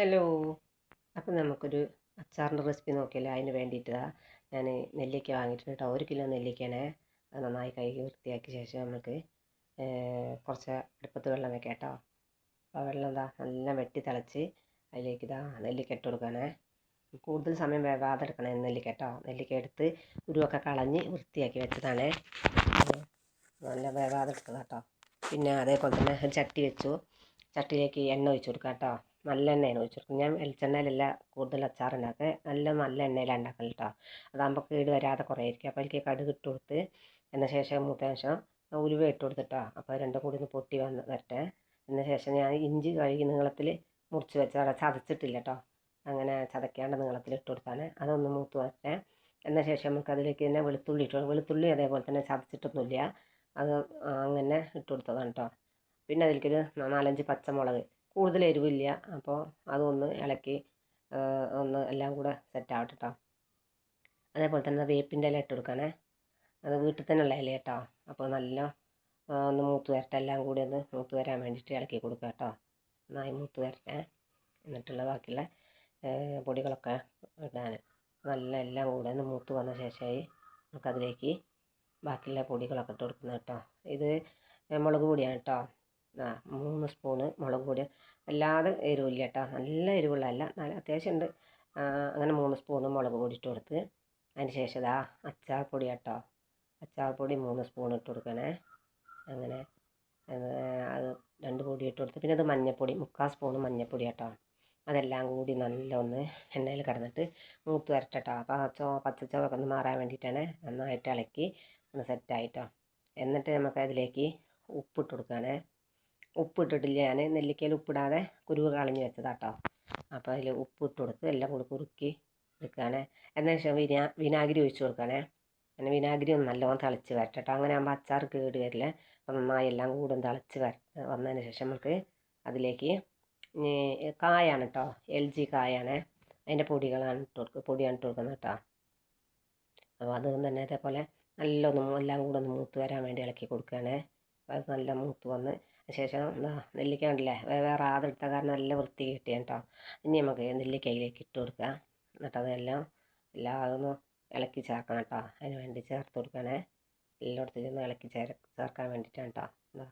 Hello. അപ്പം നമുക്കൊരു അച്ചാറിൻ്റെ recipe നോക്കിയാലോ? അതിന് വേണ്ടിയിട്ട് ഞാൻ നെല്ലിക്ക വാങ്ങിയിട്ടുണ്ട് കേട്ടോ. 1 കിലോ നെല്ലിക്കനെ അത് നന്നായി കഴുകി വൃത്തിയാക്കിയ ശേഷം നമുക്ക് കുറച്ച് അടുപ്പത്ത് വെള്ളം വെക്കാം കേട്ടോ. അപ്പോൾ വെള്ളം നല്ല വെട്ടി തിളച്ച് അതിലേക്ക് നെല്ലിക്ക ഇട്ട് കൊടുക്കണേ. കൂടുതൽ സമയം വേവാതെ എടുക്കണം നെല്ലിക്ക കേട്ടോ. നെല്ലിക്ക എടുത്ത് ഉരുവൊക്കെ കളഞ്ഞ് വൃത്തിയാക്കി വെച്ചതാണ്. നല്ല വേവാതെ എടുക്കണം കേട്ടോ. പിന്നെ അതേപോലെ തന്നെ ചട്ടി വെച്ചു. ചട്ടിയിലേക്ക് എണ്ണ ഒഴിച്ച് കൊടുക്കാം കേട്ടോ. നല്ല എണ്ണയാണ് ഒഴിച്ച് കൊടുക്കുന്നത്. ഞാൻ വെളിച്ചെണ്ണയിലല്ല കൂടുതൽ അച്ചാർ ഉണ്ടാക്കുക, നല്ല എണ്ണയിലാണ് ഉണ്ടാക്കൽ കേട്ടോ. അതാകുമ്പോൾ കേട് വരാതെ കുറേ ആയിരിക്കും. അപ്പോൾ അതിലേക്ക് കടുക് ഇട്ട് കൊടുത്ത് എന്ന ശേഷം മൂത്ത ശേഷം ഉലുവ ഇട്ട് കൊടുത്തിട്ടോ. അപ്പോൾ രണ്ടും കൂടി ഒന്ന് പൊട്ടി വരട്ടെ. എന്ന ശേഷം ഞാൻ ഇഞ്ചി കഴുകി നീളത്തിൽ മുറിച്ച് വെച്ചാൽ ചതച്ചിട്ടില്ല കേട്ടോ. അങ്ങനെ ചതയ്ക്കാണ്ട് നീളത്തിൽ ഇട്ട് കൊടുത്താണ്. അതൊന്ന് മൂത്ത് വരട്ടെ. എന്ന ശേഷം നമുക്ക് അതിലേക്ക് തന്നെ വെളുത്തുള്ളി ഇട്ട് കൊടുക്കും. വെളുത്തുള്ളി അതേപോലെ തന്നെ ചതച്ചിട്ടൊന്നുമില്ല, അത് അങ്ങനെ ഇട്ട് കൊടുത്തതാണ് കേട്ടോ. പിന്നെ അതിലേക്കൊരു 4-5 പച്ചമുളക്, കൂടുതൽ എരിവില്ല, അപ്പോൾ അതൊന്ന് ഇളക്കി ഒന്ന് എല്ലാം കൂടെ സെറ്റ് ആവട്ടെ കേട്ടോ. അതേപോലെ തന്നെ വേപ്പിൻ്റെ ഇല ഇട്ട് കൊടുക്കണേ. അത് വീട്ടിൽ തന്നെയുള്ള ഇല കേട്ടോ. അപ്പോൾ നല്ല ഒന്ന് മൂത്ത് വരട്ടെ. എല്ലാം കൂടി ഒന്ന് മൂത്ത് വരാൻ വേണ്ടിയിട്ട് ഇളക്കി കൊടുക്കുക കേട്ടോ. നന്നായി മൂത്ത് വരട്ടെ. എന്നിട്ടുള്ള ബാക്കിയുള്ള പൊടികളൊക്കെ ഇടാൻ നല്ല എല്ലാം കൂടെ ഒന്ന് മൂത്ത് വന്ന ശേഷമായി നമുക്കതിലേക്ക് ബാക്കിയുള്ള പൊടികളൊക്കെ ഇട്ട് കൊടുക്കുന്നത് കേട്ടോ. ഇത് മുളക് പൊടിയാണ് കേട്ടോ. 3 സ്പൂണ് മുളക് പൊടി, അല്ലാതെ എരിവില്ല കേട്ടോ. നല്ല എരിവുള്ളതല്ല, നല്ല അത്യാവശ്യം ഉണ്ട്. അങ്ങനെ 3 സ്പൂണ് മുളക് പൊടി ഇട്ട് കൊടുത്ത് അതിന് ശേഷം അച്ചാർ പൊടി കേട്ടോ. അച്ചാർ പൊടി 3 സ്പൂൺ ഇട്ട് കൊടുക്കണേ. അങ്ങനെ അത് 2 പൊടി ഇട്ട് കൊടുത്ത് പിന്നെ അത് മഞ്ഞൾപ്പൊടി 3/4 സ്പൂണ് മഞ്ഞൾപ്പൊടി കേട്ടോ. അതെല്ലാം കൂടി നല്ല ഒന്ന് എണ്ണയിൽ കിടന്നിട്ട് മൂത്ത് വരട്ടെ കേട്ടോ. അപ്പോൾ പച്ചച്ചവൊക്കെ ഒന്ന് മാറാൻ വേണ്ടിയിട്ടാണ്. നന്നായിട്ട് ഇളക്കി ഒന്ന് സെറ്റായിട്ടോ. എന്നിട്ട് നമുക്ക് അതിലേക്ക് ഉപ്പിട്ട് കൊടുക്കുകയാണേ. ഉപ്പിട്ടിട്ടില്ല, ഞാൻ നെല്ലിക്കയിൽ ഉപ്പിടാതെ കുരുവ് കളഞ്ഞ് വെച്ചതാട്ടോ. അപ്പോൾ അതിൽ ഉപ്പിട്ട് കൊടുത്ത് എല്ലാം കൂടി കുറുക്കി എടുക്കുകയാണ്. എന്നതിന് ശേഷം വിനാഗിരി ഒഴിച്ച് കൊടുക്കുകയാണേ. അങ്ങനെ വിനാഗിരി ഒന്ന് നല്ലോണം തിളച്ച് വരട്ടെ കേട്ടോ. അങ്ങനെ ആകുമ്പോൾ അച്ചാർ കേട് വരില്ല. അപ്പോൾ നന്നായി എല്ലാം കൂടെ ഒന്ന് തിളച്ച് വന്നതിന് ശേഷം നമുക്ക് അതിലേക്ക് കായാണ് കേട്ടോ. LG കായാണ്, അതിൻ്റെ പൊടിയാണ് ഇട്ട് കൊടുക്കുന്നത് കേട്ടോ. അപ്പോൾ അതുകൊണ്ട് തന്നെ അതേപോലെ നല്ലൊന്ന് എല്ലാം കൂടെ ഒന്ന് മൂത്ത് വരാൻ വേണ്ടി ഇളക്കി കൊടുക്കുകയാണ്. അത് നല്ല മൂത്ത് വന്ന് ശേഷം നെല്ലിക്ക ഉണ്ടല്ലേ, വേറെ ആതെടുത്ത കാരണം നല്ല വൃത്തി കിട്ടിയാണ് കേട്ടോ. ഇനി നമുക്ക് നെല്ലിക്കയിലേക്ക് ഇട്ട് കൊടുക്കുക. എന്നിട്ട് അതെല്ലാം ഒന്ന് ഇളക്കി ചേർക്കണം കേട്ടോ. അതിന് വേണ്ടി ചേർത്ത് കൊടുക്കണേ. എല്ലായിടത്തേക്കും ഇളക്കി ചേർക്കാൻ വേണ്ടിയിട്ടാണ് കേട്ടോ.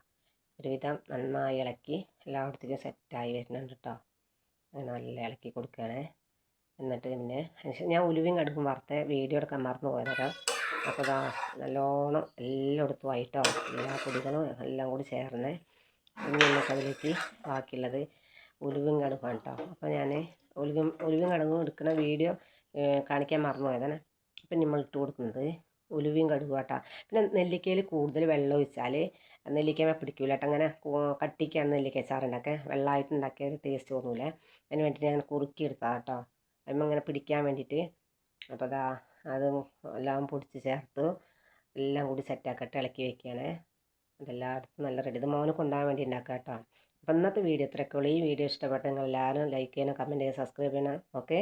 ഒരുവിധം നന്നായി ഇളക്കി എല്ലായിടത്തേക്കും സെറ്റായി വരുന്നുണ്ട് കേട്ടോ. അങ്ങനെ നല്ല ഇളക്കി കൊടുക്കുകയാണേ. എന്നിട്ട് പിന്നെ ഞാൻ ഉലുവയും കടുകും വറുത്ത വീഡിയോ എടുക്കാൻ മറന്നു പോയതൊക്കെ. അപ്പോൾ നല്ലോണം എല്ലായിടത്തും ആയിട്ടോ. എല്ലാ പൊടികളും എല്ലാം കൂടി ചേർന്ന് ഇനി നമുക്ക് അതിലേക്ക് ബാക്കിയുള്ളത് ഉലുവയും കടുകാണ് കേട്ടോ. അപ്പോൾ ഞാൻ ഉലുവയും കടുകും എടുക്കുന്ന വീഡിയോ കാണിക്കാൻ മറന്നു പോയതാണ്. അപ്പം നമ്മൾ ഇട്ട് കൊടുക്കുന്നത് ഉലുവയും കടുകും കേട്ടോ. പിന്നെ നെല്ലിക്കയിൽ കൂടുതൽ വെള്ളം ഒഴിച്ചാൽ നെല്ലിക്ക പിടിക്കൂല കേട്ടോ. അങ്ങനെ കട്ടിക്കാണ് നെല്ലിക്ക അച്ചാറുണ്ടാക്കുക. വെള്ളമായിട്ട് ഉണ്ടാക്കിയ ഒരു ടേസ്റ്റ് തോന്നൂല. അതിന് വേണ്ടിയിട്ട് ഞാൻ കുറുക്കി എടുത്താൽ കേട്ടോ. അതിന് അങ്ങനെ പിടിക്കാൻ വേണ്ടിയിട്ട്. അപ്പോൾ അത് എല്ലാം പൊടിച്ച് ചേർത്ത് എല്ലാം കൂടി സെറ്റാക്കിയിട്ട് ഇളക്കി വയ്ക്കുകയാണ്. അതെല്ലായിടത്തും നല്ല റെഡി. ഇത് മോനെ കൊണ്ടുപോകാൻ വേണ്ടി ഉണ്ടാക്കുക കേട്ടോ. അപ്പോൾ ഇന്നത്തെ വീഡിയോ ഇത്രയൊക്കെ ഉള്ളൂ. ഈ വീഡിയോ ഇഷ്ടപ്പെട്ടെങ്കിൽ എല്ലാവരും ലൈക്ക് ചെയ്യണം, കമൻറ്റ് ചെയ്യണം, സബ്സ്ക്രൈബ് ചെയ്യണം. ഓക്കെ.